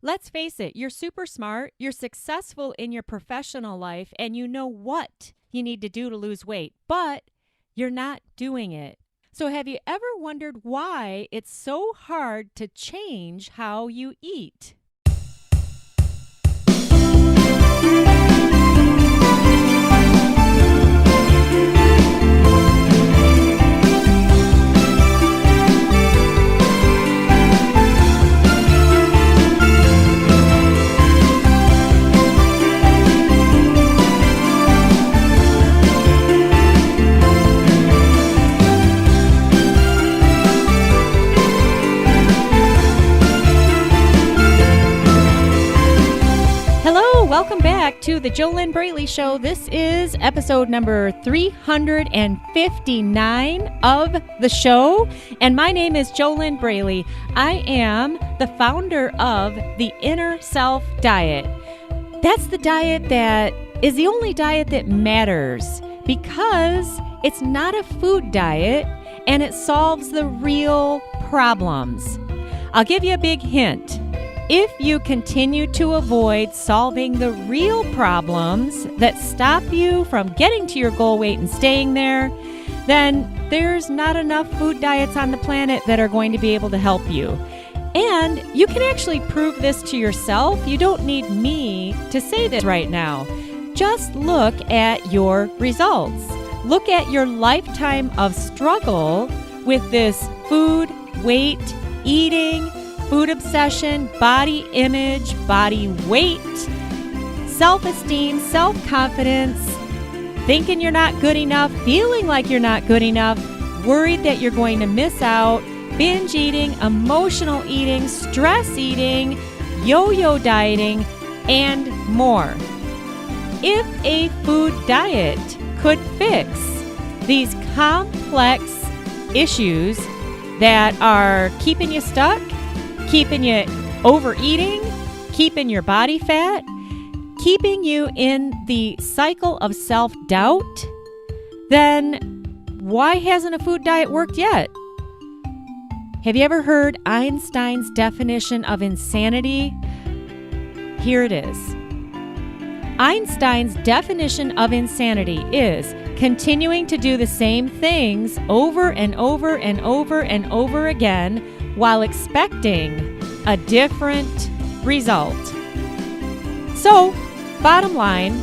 Let's face it, you're super smart, you're successful in your professional life, and you know what you need to do to lose weight, but you're not doing it. So, have you ever wondered why it's so hard to change how you eat? Welcome back to the JoLynn Braley Show. This is episode number 359 of the show, and my name is JoLynn Braley. I am the founder of the Inner Self Diet. That's the diet that is the only diet that matters because it's not a food diet and it solves the real problems. I'll give you a big hint. If you continue to avoid solving the real problems that stop you from getting to your goal weight and staying there, then there's not enough food diets on the planet that are going to be able to help you. And you can actually prove this to yourself. You don't need me to say this right now. Just look at your results. Look at your lifetime of struggle with this food, weight, eating, food obsession, body image, body weight, self-esteem, self-confidence, thinking you're not good enough, feeling like you're not good enough, worried that you're going to miss out, binge eating, emotional eating, stress eating, yo-yo dieting, and more. If a food diet could fix these complex issues that are keeping you stuck, keeping you overeating, keeping your body fat, keeping you in the cycle of self-doubt, then why hasn't a food diet worked yet? Have you ever heard Einstein's definition of insanity? Here it is. Einstein's definition of insanity is continuing to do the same things over and over and over and over again while expecting a different result. So, bottom line,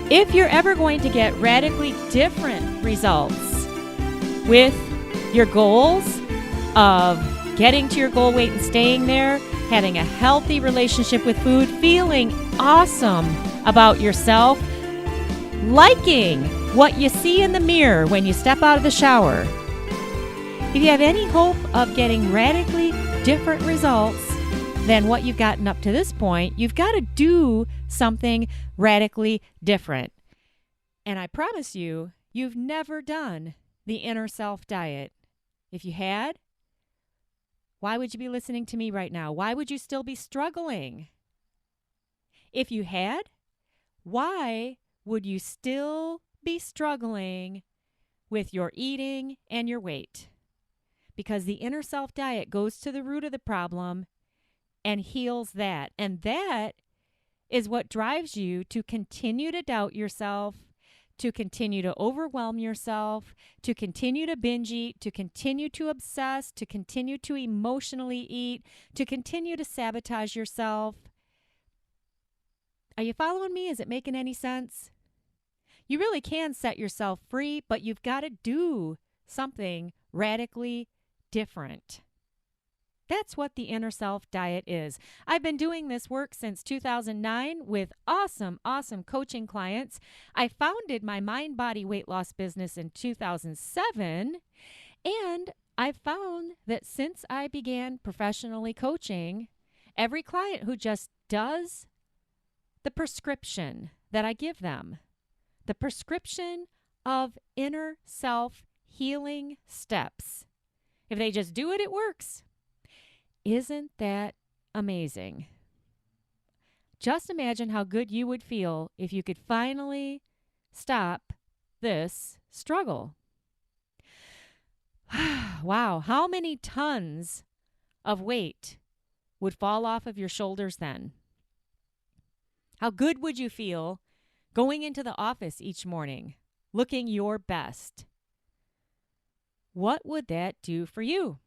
if you're ever going to get radically different results with your goals of getting to your goal weight and staying there, having a healthy relationship with food, feeling awesome about yourself, liking what you see in the mirror when you step out of the shower, if you have any hope of getting radically different results than what you've gotten up to this point, you've got to do something radically different. And I promise you, you've never done the Inner Self Diet. If you had, why would you be listening to me right now? Why would you still be struggling? If you had, why would you still be struggling with your eating and your weight? Because the Inner Self Diet goes to the root of the problem and heals that. And that is what drives you to continue to doubt yourself, to continue to overwhelm yourself, to continue to binge eat, to continue to obsess, to continue to emotionally eat, to continue to sabotage yourself. Are you following me? Is it making any sense? You really can set yourself free, but you've got to do something radically different. That's what the Inner Self Diet is. I've been doing this work since 2009 with awesome coaching clients. I founded my mind, body, weight loss business in 2007, and I found that since I began professionally coaching, every client who just does the prescription that I give them, the prescription of inner self healing steps, if they just do it, it works. Isn't that amazing? Just imagine how good you would feel if you could finally stop this struggle. Wow, how many tons of weight would fall off of your shoulders then? How good would you feel going into the office each morning, looking your best? What would that do for you?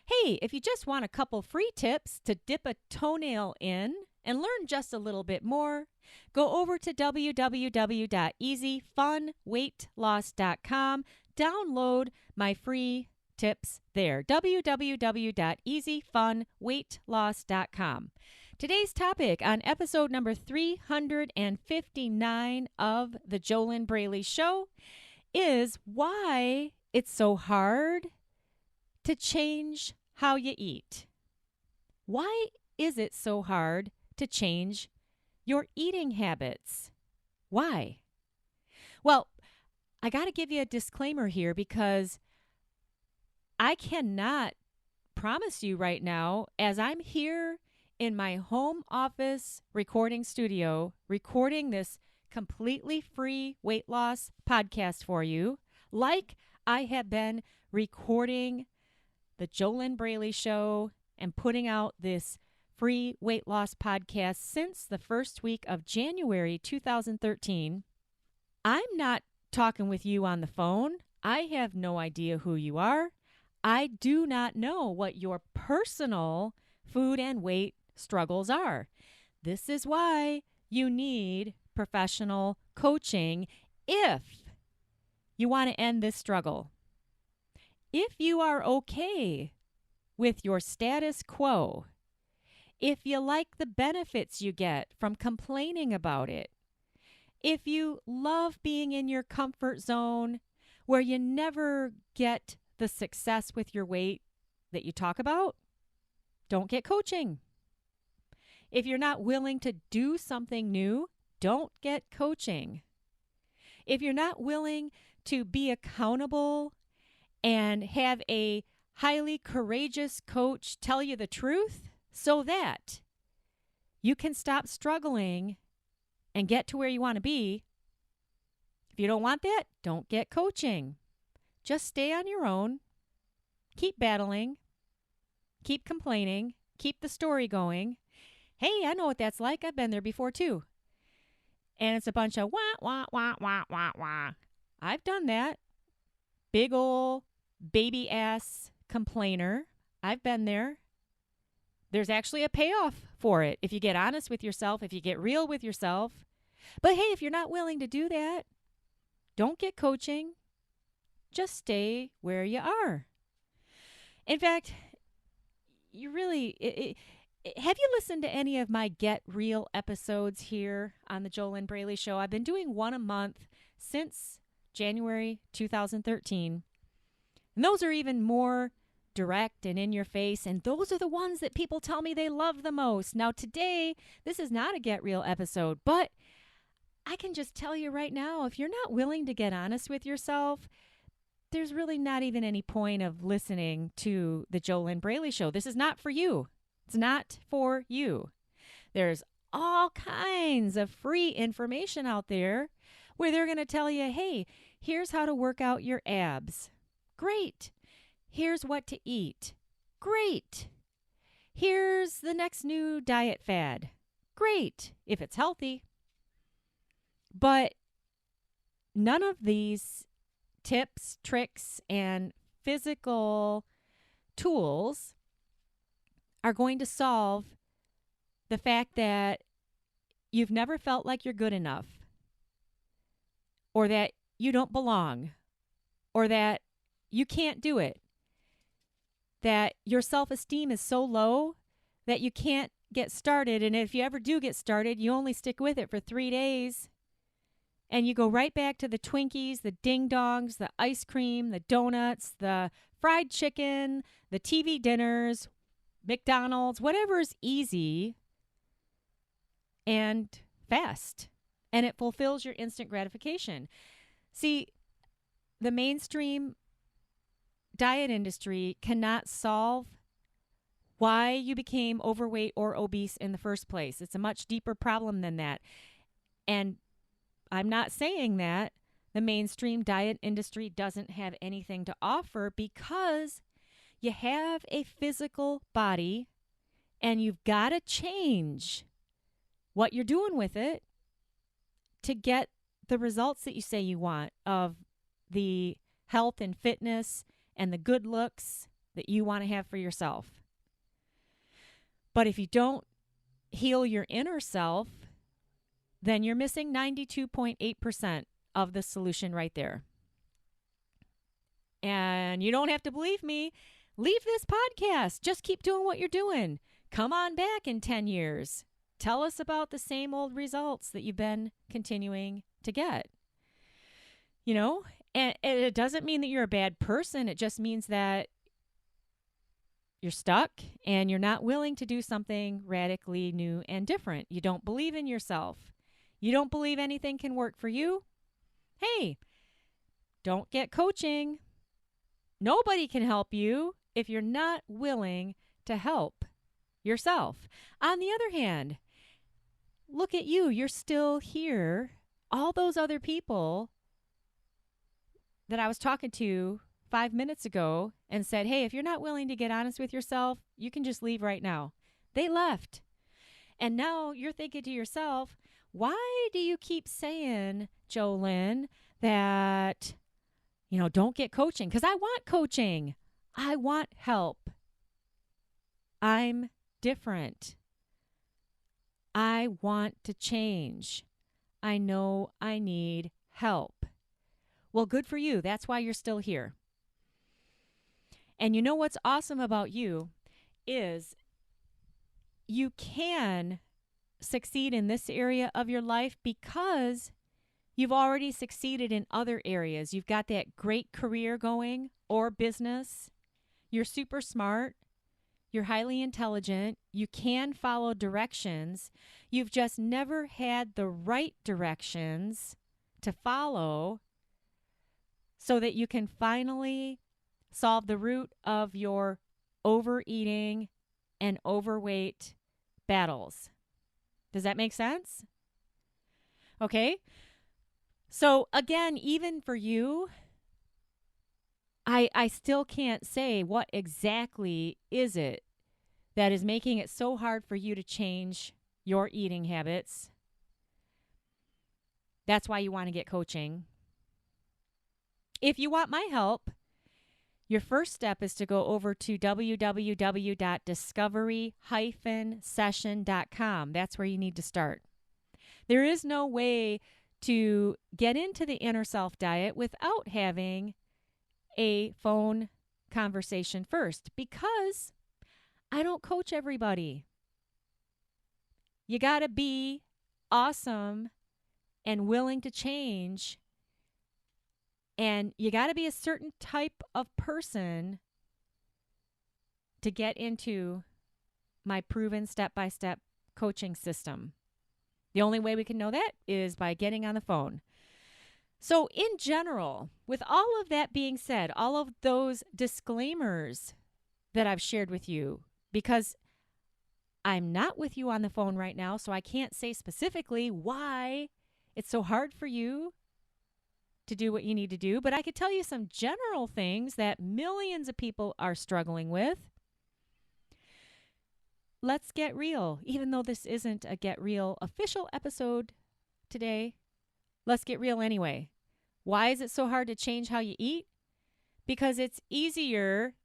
Hey, if you just want a couple free tips to dip a toenail in and learn just a little bit more, go over to www.easyfunweightloss.com. Download my free tips there. www.easyfunweightloss.com. Today's topic on episode number 359 of the JoLynn Braley Show is why it's so hard to change how you eat. Why is it so hard to change your eating habits? Why? Well, I got to give you a disclaimer here because I cannot promise you right now, as I'm here in my home office recording studio, recording this completely free weight loss podcast for you, like I have been recording the JoLynn Braley Show and putting out this free weight loss podcast since the first week of January 2013. I'm not talking with you on the phone. I have no idea who you are. I do not know what your personal food and weight struggles are. This is why you need professional coaching if you want to end this struggle. If you are okay with your status quo, if you like the benefits you get from complaining about it, if you love being in your comfort zone where you never get the success with your weight that you talk about, don't get coaching. If you're not willing to do something new, don't get coaching. If you're not willing to be accountable and have a highly courageous coach tell you the truth so that you can stop struggling and get to where you want to be, if you don't want that, don't get coaching. Just stay on your own. Keep battling. Keep complaining. Keep the story going. Hey, I know what that's like. I've been there before too. And it's a bunch of wah, wah, wah, wah, wah, wah. I've done that. Big ol' baby ass complainer. I've been there. There's actually a payoff for it if you get honest with yourself, if you get real with yourself. But hey, if you're not willing to do that, don't get coaching. Just stay where you are. In fact, you really... have you listened to any of my Get Real episodes here on the JoLynn Braley Show? I've been doing one a month since January 2013. And those are even more direct and in your face. And those are the ones that people tell me they love the most. Now, today, this is not a Get Real episode, but I can just tell you right now, if you're not willing to get honest with yourself, there's really not even any point of listening to the JoLynn Braley Show. This is not for you. It's not for you. There's all kinds of free information out there where they're going to tell you, hey, here's how to work out your abs. Great. Here's what to eat. Great. Here's the next new diet fad. Great, if it's healthy. But none of these tips, tricks, and physical tools are going to solve the fact that you've never felt like you're good enough, or that you don't belong, or that you can't do it, that your self-esteem is so low that you can't get started, and if you ever do get started, you only stick with it for 3 days, and you go right back to the Twinkies, the ding-dongs, the ice cream, the donuts, the fried chicken, the TV dinners, McDonald's, whatever is easy and fast, and it fulfills your instant gratification. See, the mainstream diet industry cannot solve why you became overweight or obese in the first place. It's a much deeper problem than that. And I'm not saying that the mainstream diet industry doesn't have anything to offer, because You have a physical body, and you've got to change what you're doing with it to get the results that you say you want of the health and fitness and the good looks that you want to have for yourself. But if you don't heal your inner self, then you're missing 92.8% of the solution right there. And you don't have to believe me. Leave this podcast. Just keep doing what you're doing. Come on back in 10 years. Tell us about the same old results that you've been continuing to get. You know, and it doesn't mean that you're a bad person. It just means that you're stuck and you're not willing to do something radically new and different. You don't believe in yourself. You don't believe anything can work for you. Hey, don't get coaching. Nobody can help you if you're not willing to help yourself. On the other hand, look at you. You're still here. All those other people that I was talking to 5 minutes ago and said, hey, if you're not willing to get honest with yourself, you can just leave right now. They left. And now you're thinking to yourself, why do you keep saying, JoLynn, that, don't get coaching? Because I want coaching. I want help. I'm different. I want to change. I know I need help. Well, good for you. That's why you're still here. And you know what's awesome about you is you can succeed in this area of your life because you've already succeeded in other areas. You've got that great career going or business. You're super smart. You're highly intelligent. You can follow directions. You've just never had the right directions to follow so that you can finally solve the root of your overeating and overweight battles. Does that make sense? Okay. So again, even for you, I still can't say what exactly is it that is making it so hard for you to change your eating habits. That's why you want to get coaching. If you want my help, your first step is to go over to www.discovery-session.com. That's where you need to start. There is no way to get into the inner self diet without having a phone conversation first, because I don't coach everybody. You got to be awesome and willing to change. And you got to be a certain type of person to get into my proven step-by-step coaching system. The only way we can know that is by getting on the phone. So in general, with all of that being said, all of those disclaimers that I've shared with you, because I'm not with you on the phone right now, so I can't say specifically why it's so hard for you to do what you need to do, but I could tell you some general things that millions of people are struggling with. Let's get real. Even though this isn't a Get Real official episode today, let's get real anyway. Why is it so hard to change how you eat? Because it's easier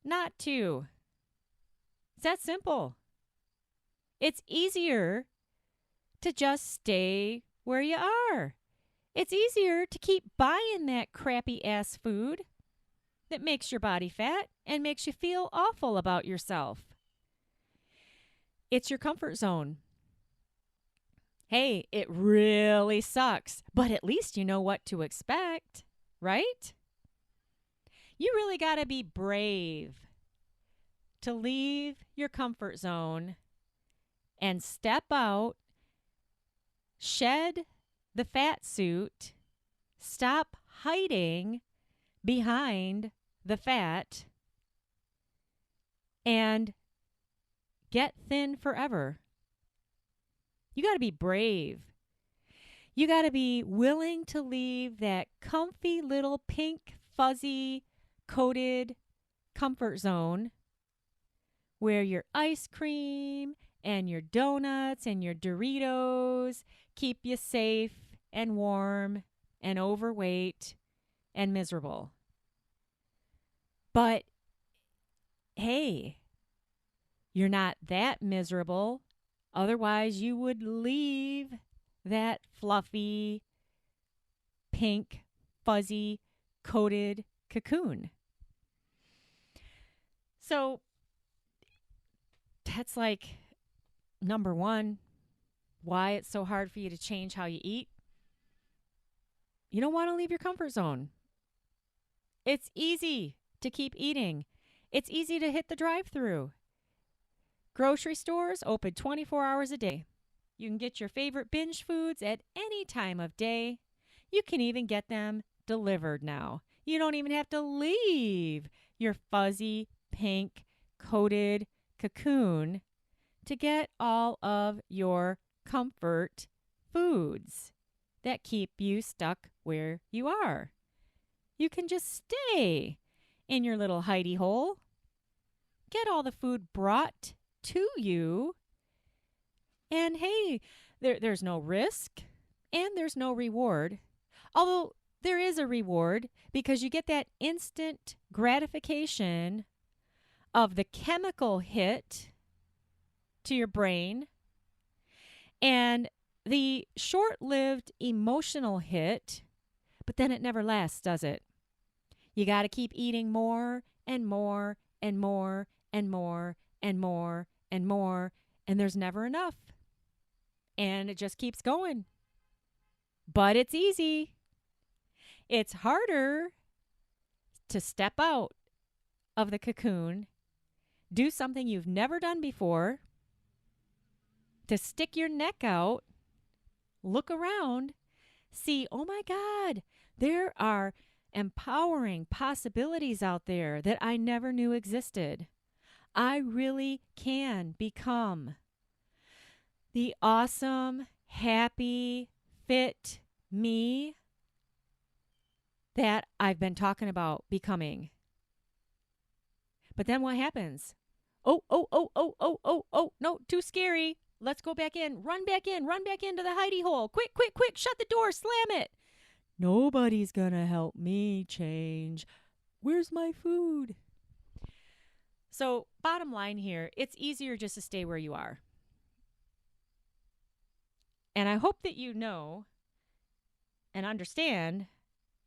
not to. It's that simple. It's easier to just stay where you are. It's easier to keep buying that crappy ass food that makes your body fat and makes you feel awful about yourself. It's your comfort zone. Hey, it really sucks, but at least you know what to expect, right? You really got to be brave to leave your comfort zone and step out, shed the fat suit, stop hiding behind the fat, and get thin forever. You got to be brave. You got to be willing to leave that comfy little pink, fuzzy, coated comfort zone where your ice cream and your donuts and your Doritos keep you safe and warm and overweight and miserable. But hey, you're not that miserable. Otherwise, you would leave that fluffy, pink, fuzzy, coated cocoon. So that's like number one, why it's so hard for you to change how you eat. You don't want to leave your comfort zone. It's easy to keep eating. It's easy to hit the drive-thru. Grocery stores open 24 hours a day. You can get your favorite binge foods at any time of day. You can even get them delivered now. You don't even have to leave your fuzzy, pink, coated cocoon to get all of your comfort foods that keep you stuck where you are. You can just stay in your little hidey hole. Get all the food brought to you. And hey, there's no risk and there's no reward. Although there is a reward because you get that instant gratification of the chemical hit to your brain and the short-lived emotional hit, but then it never lasts, does it? You got to keep eating more and more and more and more and more and more, and there's never enough. And it just keeps going. But it's easy. It's harder to step out of the cocoon, do something you've never done before, to stick your neck out, look around, see, oh my God, there are empowering possibilities out there that I never knew existed. I really can become the awesome, happy, fit me that I've been talking about becoming. But then what happens? Oh, no, too scary. Let's go back in. Run back into the hidey hole. Quick, shut the door, slam it. Nobody's gonna help me change. Where's my food? So, bottom line here, it's easier just to stay where you are. And I hope that you know and understand.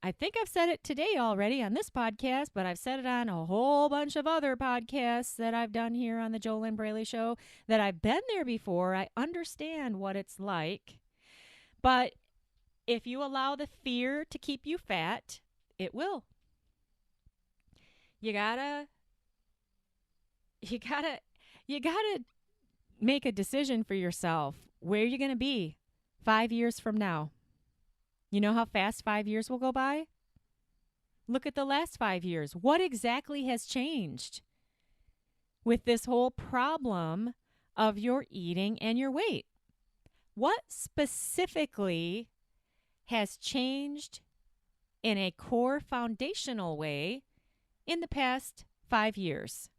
I think I've said it today already on this podcast, but I've said it on a whole bunch of other podcasts that I've done here on the JoLynn Braley Show, that I've been there before. I understand what it's like. But if you allow the fear to keep you fat, it will. You gotta make a decision for yourself where you're going to be 5 years from now. You know how fast 5 years will go by? Look at the last 5 years. What exactly has changed with this whole problem of your eating and your weight? What specifically has changed in a core foundational way in the past 5 years?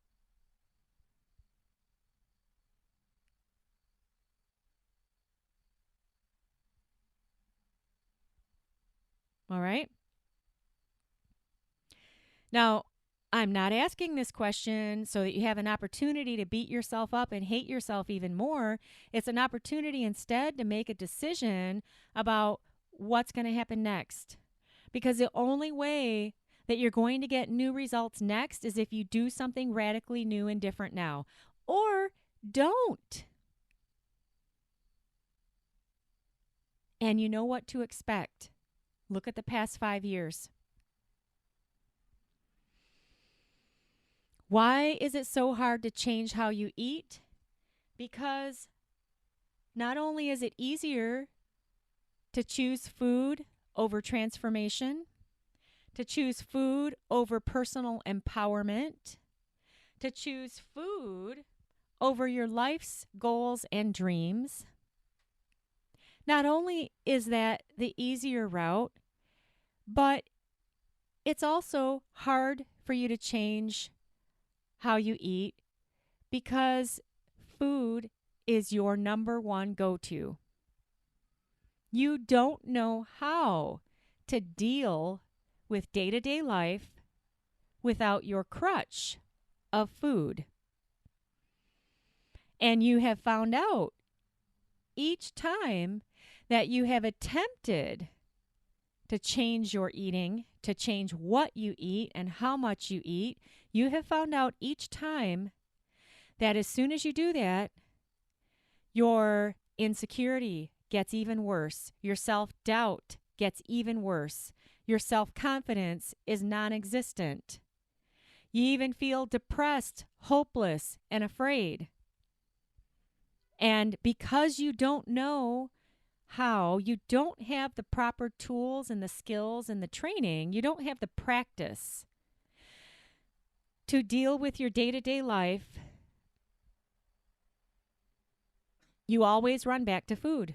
All right. Now, I'm not asking this question so that you have an opportunity to beat yourself up and hate yourself even more. It's an opportunity instead to make a decision about what's going to happen next. Because the only way that you're going to get new results next is if you do something radically new and different now. Or don't. And you know what to expect. Look at the past 5 years. Why is it so hard to change how you eat? Because not only is it easier to choose food over transformation, to choose food over personal empowerment, to choose food over your life's goals and dreams. Not only is that the easier route, but it's also hard for you to change how you eat because food is your number one go-to. You don't know how to deal with day-to-day life without your crutch of food. And you have found out each time that you have attempted to change your eating, to change what you eat and how much you eat, you have found out each time that as soon as you do that, your insecurity gets even worse. Your self-doubt gets even worse. Your self-confidence is non-existent. You even feel depressed, hopeless, and afraid. And because you don't know how, you don't have the proper tools and the skills and the training, you don't have the practice to deal with your day-to-day life, you always run back to food.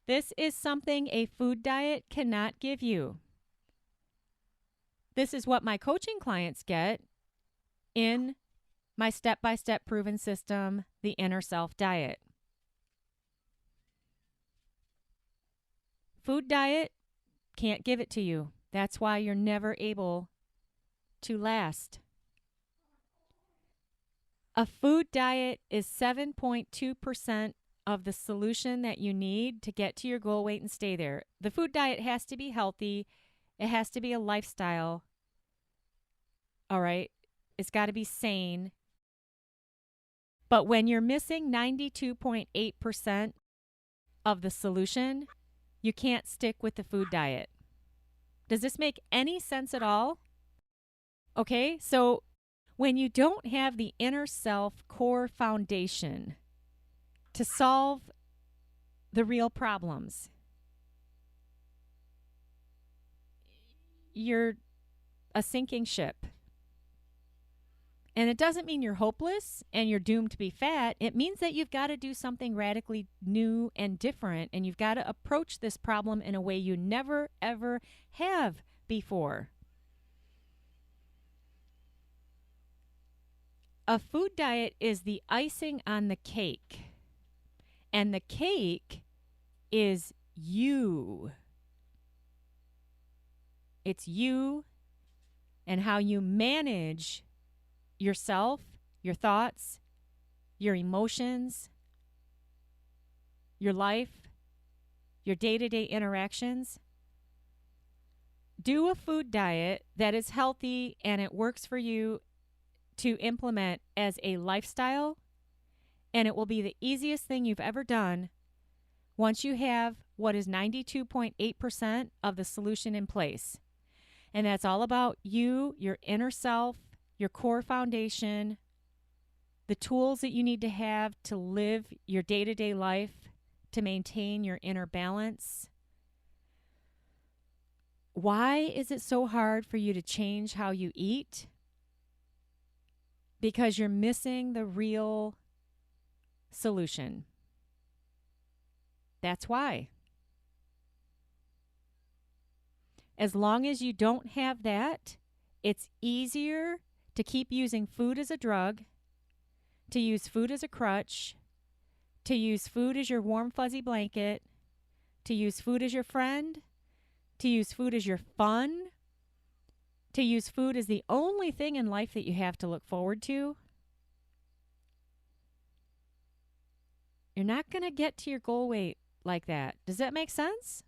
This is something a food diet cannot give you. This is what my coaching clients get in my step-by-step proven system, the Inner Self Diet. Food diet can't give it to you. That's why you're never able to last. A food diet is 7.2% of the solution that you need to get to your goal weight and stay there. The food diet has to be healthy. It has to be a lifestyle. All right? It's got to be sane. But when you're missing 92.8% of the solution, you can't stick with the food diet. Does this make any sense at all? Okay, so when you don't have the inner self core foundation to solve the real problems, you're a sinking ship. And it doesn't mean you're hopeless and you're doomed to be fat. It means that you've got to do something radically new and different, and you've got to approach this problem in a way you never, ever have before. A food diet is the icing on the cake, and the cake is you. It's you and how you manage yourself, your thoughts, your emotions, your life, your day-to-day interactions. Do a food diet that is healthy and it works for you to implement as a lifestyle, and it will be the easiest thing you've ever done once you have what is 92.8% of the solution in place. And that's all about you, your inner self, your core foundation, the tools that you need to have to live your day-to-day life, to maintain your inner balance. Why is it so hard for you to change how you eat? Because you're missing the real solution. That's why. As long as you don't have that, it's easier to keep using food as a drug, to use food as a crutch, to use food as your warm, fuzzy blanket, to use food as your friend, to use food as your fun, to use food as the only thing in life that you have to look forward to. You're not going to get to your goal weight like that. Does that make sense?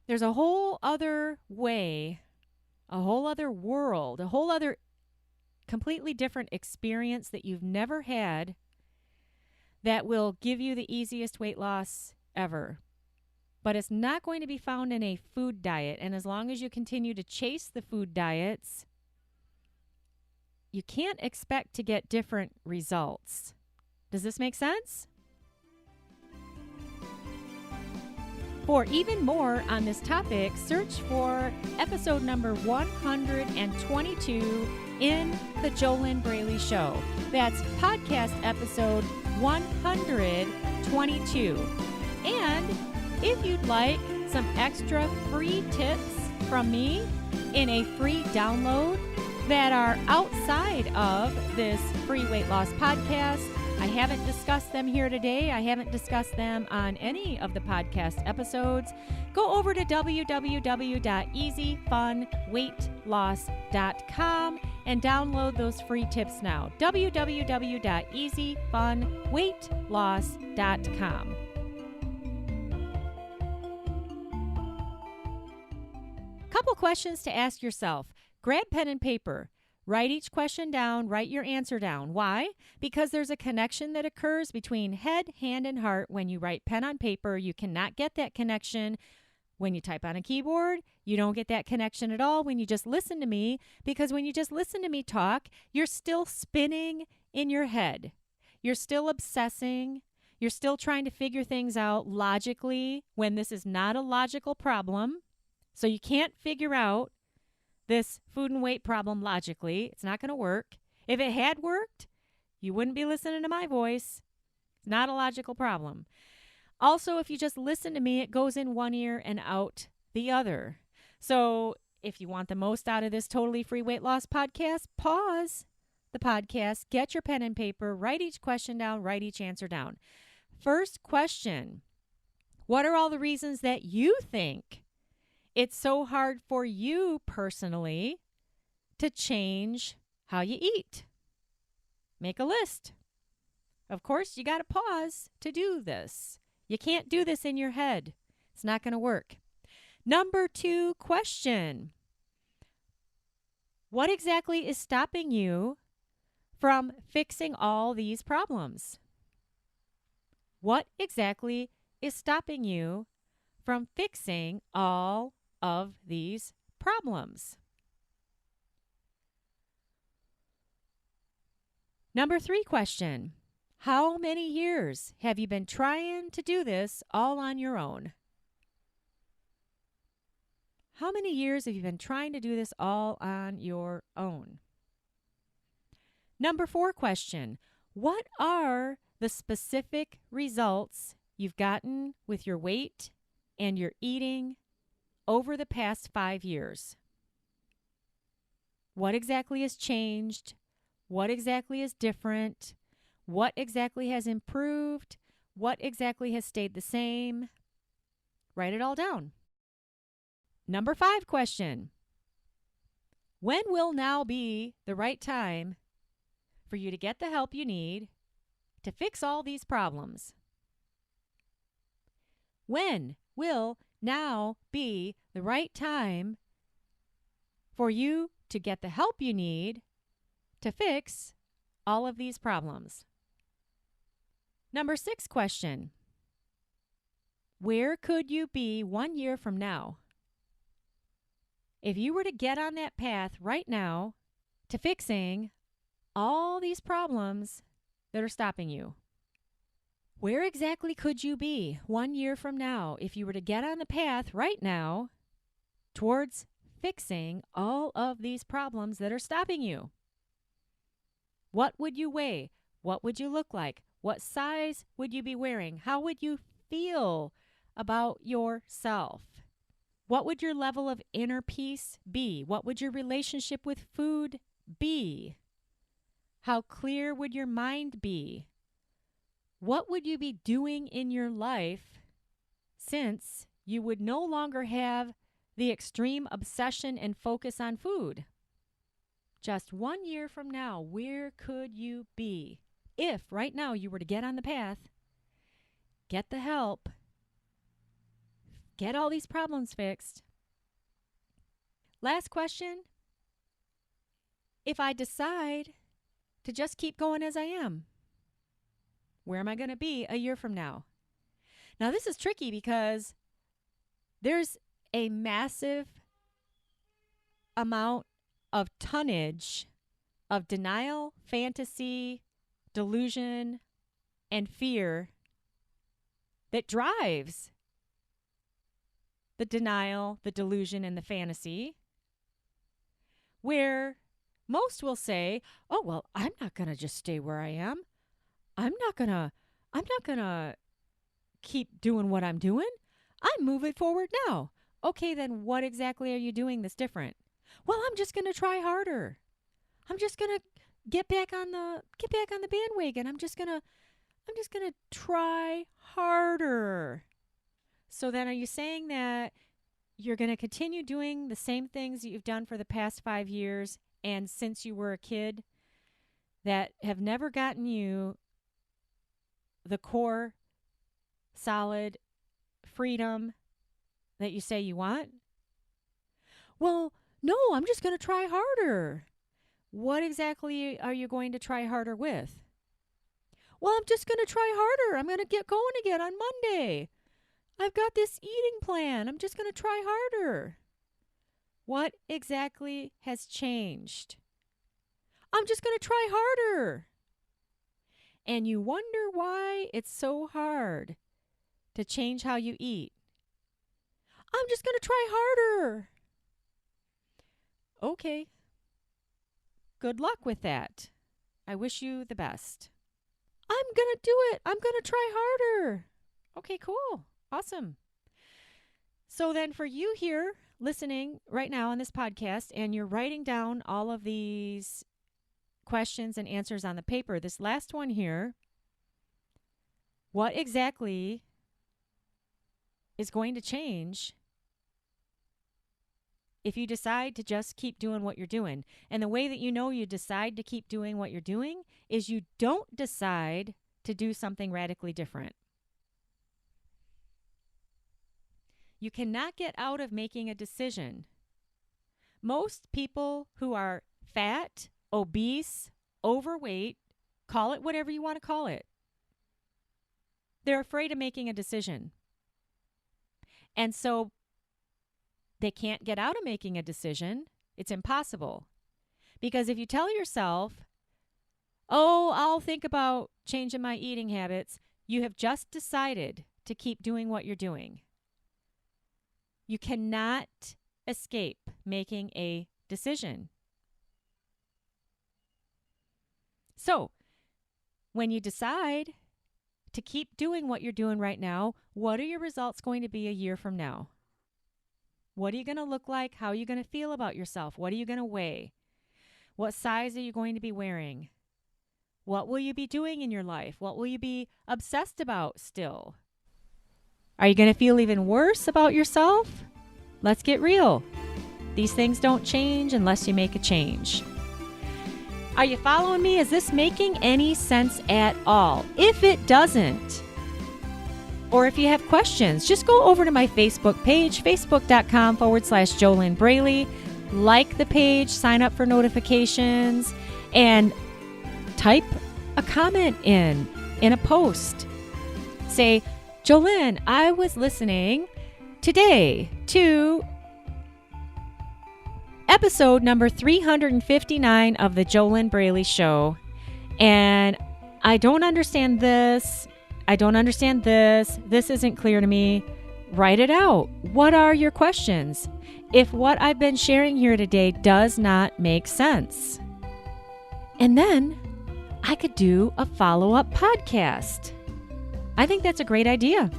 There's a whole other way, a whole other world, a whole other completely different experience that you've never had that will give you the easiest weight loss ever. But it's not going to be found in a food diet. And as long as you continue to chase the food diets, you can't expect to get different results. Does this make sense? For even more on this topic, search for episode number 122 in the JoLynn Braley Show. That's podcast episode 122. And if you'd like some extra free tips from me in a free download that are outside of this free weight loss podcast. I haven't discussed them here today. I haven't discussed them on any of the podcast episodes. Go over to www.easyfunweightloss.com and download those free tips now. www.easyfunweightloss.com. Couple questions to ask yourself. Grab pen and paper. Write each question down. Write your answer down. Why? Because there's a connection that occurs between head, hand, and heart when you write pen on paper. You cannot get that connection when you type on a keyboard. You don't get that connection at all when you just listen to me, because when you just listen to me talk, you're still spinning in your head. You're still obsessing. You're still trying to figure things out logically when this is not a logical problem. So you can't figure out this food and weight problem logically. It's not going to work. If it had worked, you wouldn't be listening to my voice. It's not a logical problem. Also, if you just listen to me, it goes in one ear and out the other. So if you want the most out of this totally free weight loss podcast, pause the podcast, get your pen and paper, write each question down, write each answer down. First question: what are all the reasons that you think it's so hard for you personally to change how you eat? Make a list. Of course, you got to pause to do this. You can't do this in your head. It's not going to work. Number 2 question: what exactly is stopping you from fixing all these problems? What exactly is stopping you from fixing all of these problems? Number 3 question: how many years have you been trying to do this all on your own? How many years have you been trying to do this all on your own? Number 4 question: what are the specific results you've gotten with your weight and your eating over the past 5 years? What exactly has changed? What exactly is different? What exactly has improved? What exactly has stayed the same? Write it all down. Number 5 question: when will now be the right time for you to get the help you need to fix all these problems? When will now be the right time for you to get the help you need to fix all of these problems? Number 6 question: where could you be 1 year from now if you were to get on that path right now to fixing all these problems that are stopping you? Where exactly could you be 1 year from now if you were to get on the path right now towards fixing all of these problems that are stopping you? What would you weigh? What would you look like? What size would you be wearing? How would you feel about yourself? What would your level of inner peace be? What would your relationship with food be? How clear would your mind be? What would you be doing in your life, since you would no longer have the extreme obsession and focus on food? Just 1 year from now, where could you be if right now you were to get on the path, get the help, get all these problems fixed? Last question: if I decide to just keep going as I am, where am I going to be a year from now? Now, this is tricky because there's a massive amount of tonnage of denial, fantasy, delusion, and fear that drives the denial, the delusion, and the fantasy, where most will say, oh, well, I'm not going to just stay where I am. I'm not going to keep doing what I'm doing. I'm moving forward now. Okay, then what exactly are you doing that's different? Well, I'm just going to try harder. I'm just going to get back on the bandwagon. I'm just going to try harder. So then are you saying that you're going to continue doing the same things that you've done for the past 5 years and since you were a kid that have never gotten you the core, solid freedom that you say you want? Well, no, I'm just going to try harder. What exactly are you going to try harder with? Well, I'm just going to try harder. I'm going to get going again on Monday. I've got this eating plan. I'm just going to try harder. What exactly has changed? I'm just going to try harder. And you wonder why it's so hard to change how you eat. I'm just going to try harder. Okay. Good luck with that. I wish you the best. I'm going to do it. I'm going to try harder. Okay, cool. Awesome. So then for you here listening right now on this podcast and you're writing down all of these questions and answers on the paper, this last one here, what exactly is going to change if you decide to just keep doing what you're doing? And the way that you know you decide to keep doing what you're doing is you don't decide to do something radically different. You cannot get out of making a decision. Most people who are fat, obese, overweight, call it whatever you want to call it, they're afraid of making a decision. And so they can't get out of making a decision. It's impossible. Because if you tell yourself, oh, I'll think about changing my eating habits, you have just decided to keep doing what you're doing. You cannot escape making a decision. So, when you decide to keep doing what you're doing right now, what are your results going to be a year from now? What are you going to look like? How are you going to feel about yourself? What are you going to weigh? What size are you going to be wearing? What will you be doing in your life? What will you be obsessed about still? Are you going to feel even worse about yourself? Let's get real. These things don't change unless you make a change. Are you following me? Is this making any sense at all? If it doesn't, or if you have questions, just go over to my Facebook page, facebook.com/JoLynn Braley. Like the page, sign up for notifications, and type a comment in a post. Say, JoLynn, I was listening today to episode number 359 of the JoLynn Braley Show, and I don't understand this. I don't understand this. This isn't clear to me. Write it out. What are your questions? If what I've been sharing here today does not make sense. And then I could do a follow-up podcast. I think that's a great idea.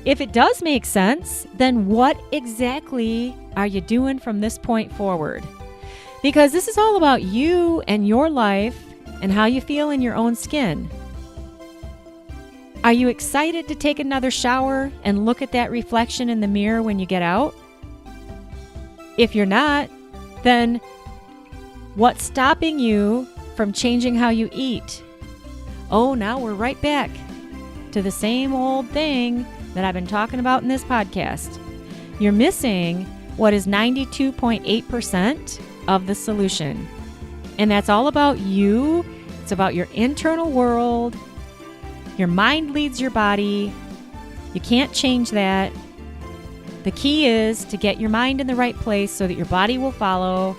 If it does make sense, then what exactly are you doing from this point forward? Because this is all about you and your life and how you feel in your own skin. Are you excited to take another shower and look at that reflection in the mirror when you get out? If you're not, then what's stopping you from changing how you eat? Oh, now we're right back to the same old thing that I've been talking about in this podcast. You're missing what is 92.8% of the solution. And that's all about you. It's about your internal world. Your mind leads your body. You can't change that. The key is to get your mind in the right place so that your body will follow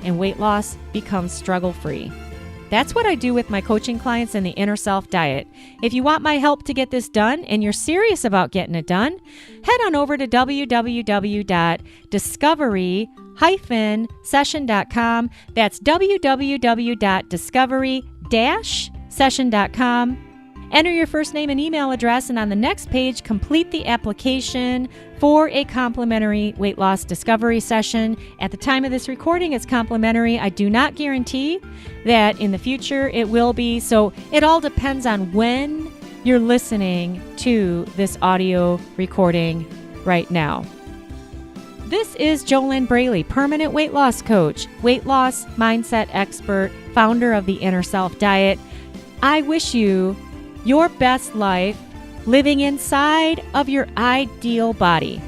and weight loss becomes struggle-free. That's what I do with my coaching clients in the Inner Self Diet. If you want my help to get this done and you're serious about getting it done, head on over to www.discovery-session.com. That's www.discovery-session.com. Enter your first name and email address, and on the next page, complete the application for a complimentary weight loss discovery session. At the time of this recording, it's complimentary. I do not guarantee that in the future it will be. So it all depends on when you're listening to this audio recording right now. This is JoLynn Braley, permanent weight loss coach, weight loss mindset expert, founder of the Inner Self Diet. I wish you your best life living inside of your ideal body.